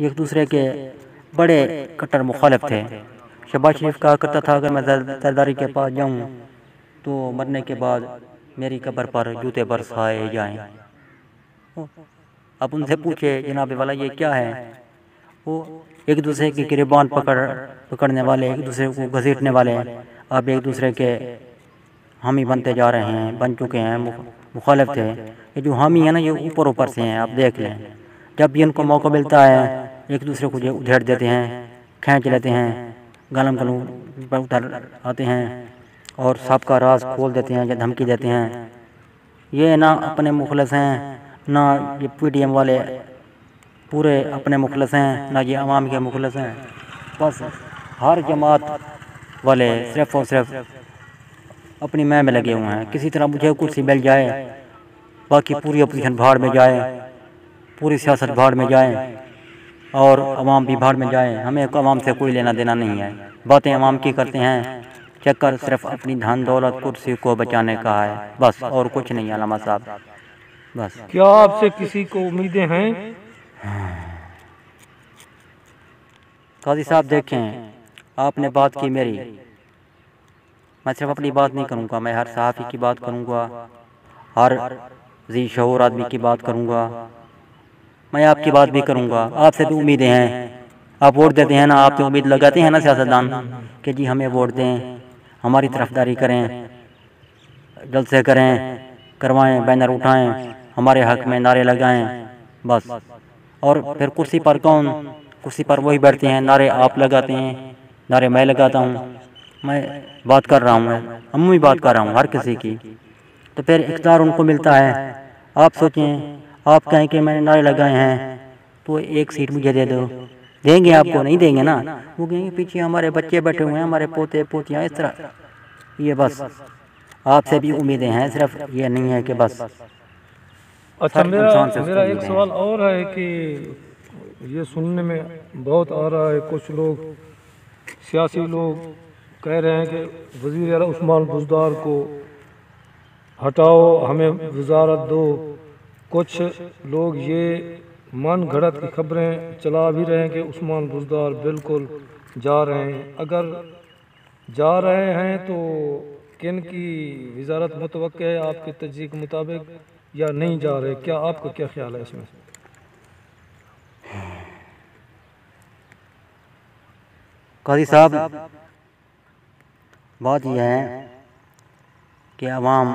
एक दूसरे के बड़े कट्टर मुखालिफ थे। शहबाज शरीफ कहा करता था अगर मैं जरदारी के पास जाऊँ तो मरने के बाद मेरी कब्र पर जूते बरसाए जाएं। अब उनसे पूछे जनाब वाला ये क्या है? वो एक दूसरे की गिरबान पकड़ने वाले, एक दूसरे को घसीटने वाले अब एक दूसरे के हामी बनते जा रहे हैं, बन चुके हैं, मुखालिफ थे। ये जो हामी है ना ये ऊपर ऊपर से हैं, आप देख लें। जब भी इनको मौका मिलता है एक दूसरे को जो उधेड़ देते हैं, खींच लेते हैं, गलम गलम पर उतर आते हैं और सबका राज खोल देते हैं या धमकी देते हैं। ये ना अपने मुखलस हैं, ना ये PDM वाले पूरे अपने मुखलस हैं, ना ये अवाम के मुखलस हैं। बस हर जमात वाले सिर्फ़ और सिर्फ अपनी मैं में लगे हुए हैं। किसी तरह मुझे कुर्सी मिल जाए, बाकी पूरी अपोजिशन भाड़ में जाए, पूरी सियासत भाड़ में जाए और अवाम भी भाड़ में जाए। हमें अवाम से कोई लेना देना नहीं है। बातें अवाम की करते हैं, चक्कर सिर्फ अपनी धन दौलत कुर्सी को बचाने का है, बस और कुछ नहीं। अलामा साहब बस। क्या आपसे किसी को उम्मीदें हैं? काजी साहब देखें, आपने बात की मेरी, मैं सिर्फ अपनी बात नहीं करूँगा, मैं हर सहाफ़ी की बात करूँगा, हर जी शऊर आदमी की बात करूँगा, मैं आपकी बात भी करूँगा। आपसे भी उम्मीदें हैं, आप वोट देते हैं ना, आप तो उम्मीद लगाते हैं ना सियासतदान कि जी हमें वोट दें, हमारी तरफदारी करें, जलसे करें, करवाएं, बैनर उठाएं, हमारे हक में नारे लगाएं, बस। और फिर कुर्सी पर कौन? कुर्सी पर वही बैठते हैं, नारे आप लगाते हैं, नारे मैं लगाता हूँ। मैं बात कर रहा हूँ, अमूमी बात कर रहा हूँ हर किसी की। तो फिर इक़्तिदार उनको मिलता है। आप सोचें, आप कहें कि मैंने नारे लगाए हैं तो एक सीट मुझे दे दो, देंगे आपको? नहीं देंगे ना। वो कहेंगे पीछे हमारे बच्चे बैठे हुए हैं, हमारे पोते पोतियाँ, इस तरह। ये बस आपसे भी उम्मीदें हैं, सिर्फ ये नहीं है कि बस। अच्छा, मेरा एक सवाल और है कि ये सुनने में बहुत आ रहा है, कुछ लोग सियासी लोग कह रहे हैं कि वज़ीर आला उस्मान बुज़दार को हटाओ, हमें वजारत दो। कुछ लोग ये मन घड़त की खबरें चला भी रहे हैं कि उस्मान बुज़दार बिल्कुल जा रहे हैं। अगर जा रहे हैं तो किन की वजारत मुतवक्के है आपके तजज़ीह के मुताबिक, या नहीं जा रहे? क्या आपका क्या ख्याल है इसमें? काजी साहब बात यह है कि अवाम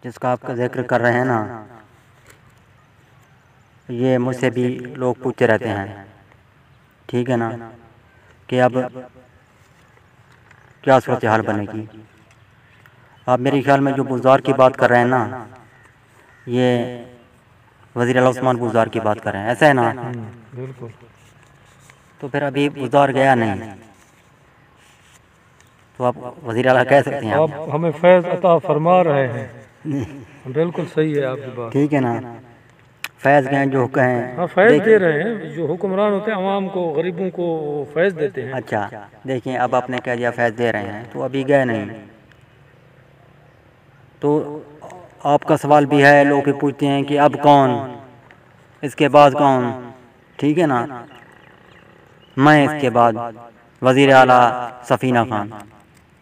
जिसका आपका जिक्र कर रहे हैं ना, ये मुझसे भी लोग पूछते रहते हैं, ठीक है ना, कि अब क्या सूरत हाल बनेगी। आप मेरे ख्याल में जो बुज़दार की बात कर रहे हैं ना, ये वज़ीर आला उस्मान बुज़दार की बात कर रहे हैं, ऐसा है ना? बिल्कुल। तो फिर अभी बुज़दार गया नहीं तो आप वज़ीर आला कह सकते हैं? आप हमें फैज़ अता फरमा रहे हैं। बिल्कुल सही है आपकी बात, ठीक है ना। फैज़ गए जो कहें, हाँ फैज़ दे रहे हैं। जो हुक्मरान होते हैं अवाम को, गरीबों को फैज़ देते हैं। अच्छा देखिए, अब आपने कह दिया फैज़ दे रहे हैं, तो अभी गए नहीं। तो आपका सवाल भी है, लोग भी पूछते हैं कि अब कौन, इसके बाद कौन, ठीक है ना। मैं इसके बाद वज़ीर आला सफ़ीना खान,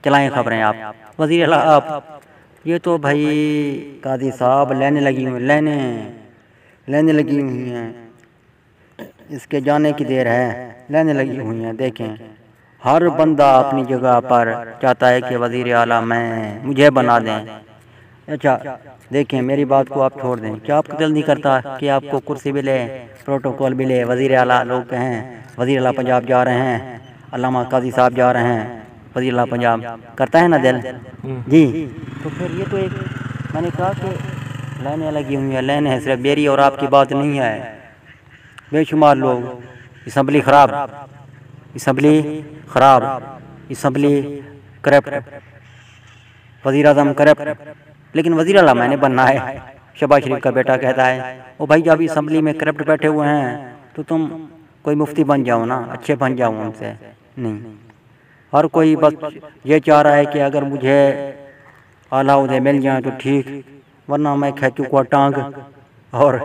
चलाएं खबरें आप। वज़ीर आला आप, ये तो भाई काजी साहब लेने लगी हुई, लेने लगी हुई हैं, इसके जाने की देर है, लेने लगी हुई हैं। देखें, हर बंदा अपनी जगह पर चाहता है कि वज़ीर आला मुझे बना दें। अच्छा देखें, मेरी बात को आप छोड़ दें। क्या आपको दिल नहीं करता कि आपको कुर्सी मिले, प्रोटोकॉल मिले, वज़ीर आला लोग कहें वज़ीर आला पंजाब जा रहे हैं, अल्लामा काजी साहब जा रहे हैं, वज़ीर आला पंजाब, करता है ना दिल जी। तो फिर ये तो एक, मैंने कहा कि लाइनें लगी हुई हैं, लाइनें हैं, सिर्फ मेरी और आपकी बात नहीं है। बेशुमार लोग, असम्बली ख़राब, असम्बली ख़राब, असम्बली करप्ट, वज़ीर आज़म करप्ट, लेकिन वज़ीर आला मैंने बनना है। शहबाज शरीफ का बेटा कहता है ओ भाई जब असम्बली में करप्ट बैठे हुए हैं तो तुम कोई मुफ्ती बन जाओ ना, अच्छे बन जाओ उनसे। नहीं, हर कोई बस ये चाह रहा है कि अगर मुझे आला उहदे मिल जाए तो ठीक, वरना मैं खैचू को टांग और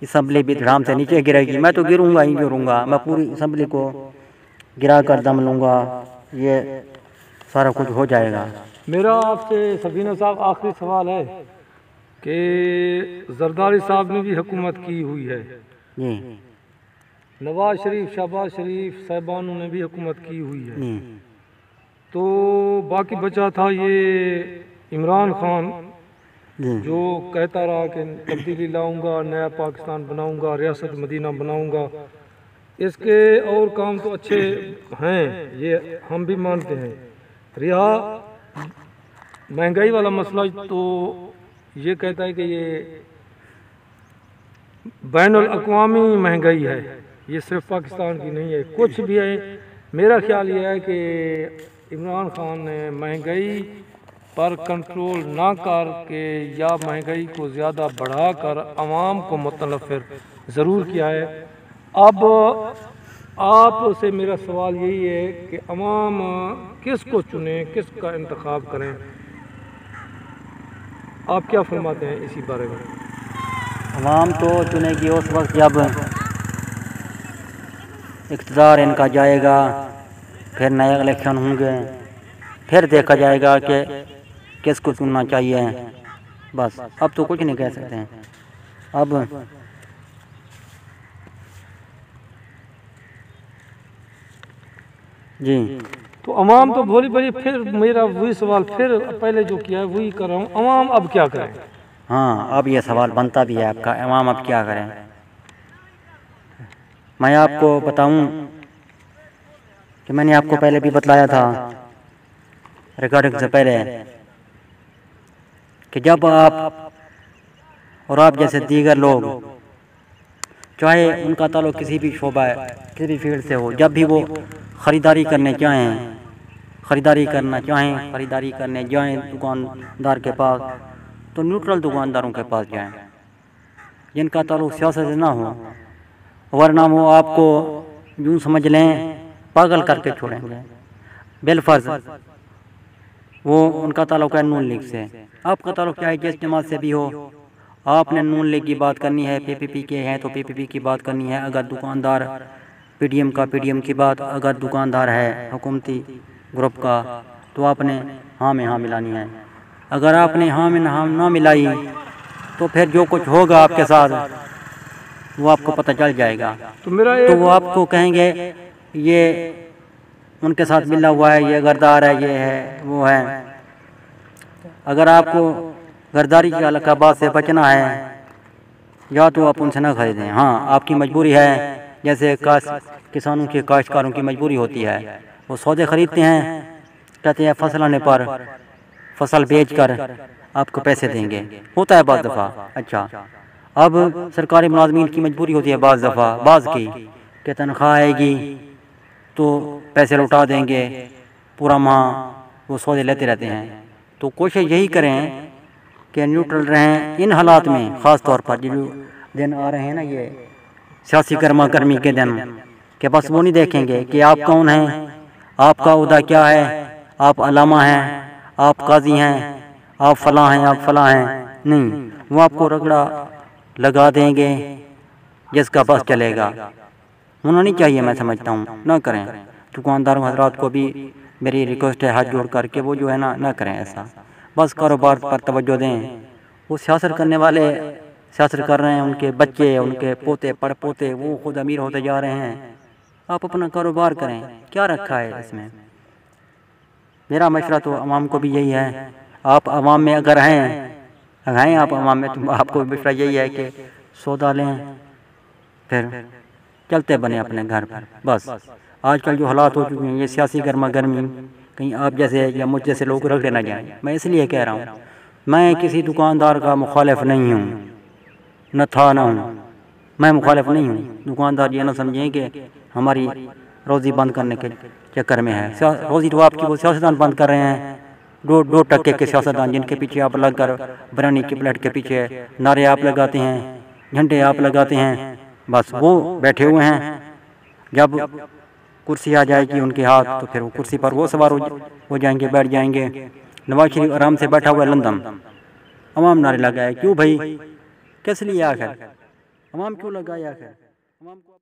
असम्बली भी धड़ाम से नीचे गिरेगी, मैं तो गिरूंगा ही गिरूंगा, मैं पूरी असम्बली को गिरा कर दम लूँगा, ये सारा कुछ हो जाएगा। मेरा आपसे सबीना साहब आखिरी सवाल है कि जरदारी साहब ने भी हुकूमत की हुई है जी, नवाज शरीफ, शहबाज शरीफ साहिबानों ने भी हुकूमत की हुई है, तो बाकी बचा था ये इमरान खान जो कहता रहा कि तब्दीली लाऊंगा, नया पाकिस्तान बनाऊंगा, रियासत मदीना बनाऊंगा। इसके और काम तो अच्छे हैं, ये हम भी मानते हैं। रिहा महंगाई वाला मसला, तो ये कहता है कि ये बैनुल अक़वामी महंगाई है, ये सिर्फ पाकिस्तान की नहीं है, कुछ भी है। मेरा ख्याल ये है कि इमरान खान ने महंगाई पर कंट्रोल ना करके या महंगाई को ज़्यादा बढ़ाकर अवाम को मुतनफ़िर ज़रूर किया है। अब आपसे मेरा सवाल यही है कि अवाम किस को चुने, किसका इंतखाब करें, आप क्या फरमाते हैं इसी बारे में? अवाम तो चुनेगी उस वक्त जब इक़्तिदार इनका जाएगा, फिर नए इलेक्शन होंगे, फिर देखा जाएगा कि किसको चुनना चाहिए। बस अब तो कुछ नहीं कह सकते हैं। अब जी, तो अवाम तो भोली बड़ी, फिर मेरा वही सवाल फिर पहले जो किया है वही कर रहा हूँ, अवाम अब क्या करें? हाँ, अब ये सवाल बनता भी है आपका, अवाम अब क्या करें। मैं आपको बताऊं कि मैंने आपको पहले भी बतलाया था रिकॉर्डिंग से पहले कि जब आप और आप जैसे दीगर लोग, चाहे उनका ताल्लुक किसी भी शोबा किसी भी फील्ड से हो, जब भी वो ख़रीदारी करने जाएँ, ख़रीदारी करने जाएँ दुकानदार के पास, तो न्यूट्रल दुकानदारों के पास जाएँ जिनका ताल्लुक सियासत से ना हो, वरना वो आपको यूँ समझ लें पागल करके छोड़ेंगे। बिलफर्ज वो उनका ताल्लुक है नून लीग से, आपका ताल्लुक चाहे जिस जमात से भी हो, आपने नून लीग की बात करनी है, पीपीपी के हैं तो पीपीपी की बात करनी है। अगर दुकानदार पीडीएम का, पीडीएम की बात, अगर दुकानदार है हुकूमती ग्रुप का, तो आपने हाँ में हाँ मिलानी है। अगर आपने हाँ में हाँ ना मिलाई तो फिर जो कुछ होगा आपके साथ वो आपको पता चल जाएगा। तो वो आपको कहेंगे ये उनके साथ मिला हुआ है, ये गरदार है, ये है, वो है। अगर आपको गरदारी की अलकाबात से बचना है, या तो आप उनसे ना खरीदें। हाँ, आपकी मजबूरी है, जैसे किसानों की, काश्तकारों की मजबूरी होती है, वो सौदे खरीदते हैं, कहते हैं फसल आने पर फसल बेचकर आपको पैसे देंगे, होता है बाज़ दफ़ा। अच्छा, अब सरकारी मुलाजमीन की मजबूरी होती है बाज़ दफ़ा, बाज़ की, कि तनख्वाह आएगी तो पैसे लौटा देंगे, पूरा माह वो सौदे लेते रहते हैं। तो कोशिश यही करें कि न्यूट्रल रहें इन हालात में, ख़ास तौर पर जो दिन आ रहे हैं ना, ये सियासी गर्मा गर्मी के दिन, कि बस वो नहीं देखेंगे कि आप कौन हैं, आपका उहदा क्या है, आप अलामा हैं, आप काजी हैं, आप फलां हैं, आप फलां हैं। नहीं, वो आपको रगड़ा लगा देंगे जिसका बस चलेगा। होना नहीं चाहिए, मैं समझता हूँ, ना करें। दुकानदारों हजरात को भी मेरी रिक्वेस्ट है हाथ जोड़ करके, वो जो है ना करें ऐसा, बस कारोबार पर तवज्जो दें। वो सियासत करने वाले सियासत कर रहे हैं, उनके बच्चे, उनके पोते पड़पोते वो खुद अमीर होते जा रहे हैं, आप अपना कारोबार करें, क्या रखा है इसमें। मेरा मशवरा तो अवाम को भी यही है, आप अवाम में अगर हैं आप अवाम में, तो आपको मशवरा यही है कि सौदा लें, फिर चलते बने अपने घर पर। बस आजकल जो हालात हो चुके हैं, ये सियासी गर्मा गर्मी, कहीं आप जैसे या मुझ जैसे लोग रगड़े ना जाएं। मैं इसलिए कह रहा हूँ, मैं किसी दुकानदार का मुखालिफ नहीं हूँ, न था ना हूँ, मैं मुखालिफ नहीं हूँ। दुकानदार ये ना समझें कि हमारी रोज़ी बंद करने के चक्कर में है। रोज़ी तो आपकी वो सियासतदान बंद कर रहे हैं, 2% के सियासतदान, जिनके पीछे आप लग कर बिरयानी की प्लेट के पीछे नारे आप लगाते हैं, झंडे आप लगाते हैं, बस वो बैठे हुए हैं। जब कुर्सी आ जाएगी उनके हाथ, तो फिर वो कुर्सी पर वो सवार हो जाएंगे, बैठ जाएंगे। नवाज शरीफ आराम से बैठा हुआ है लंदन, अवाम नारे लगाए, क्यों भाई, किस लिए आखिर? हमाम क्यों लगाए आखिर? हमाम को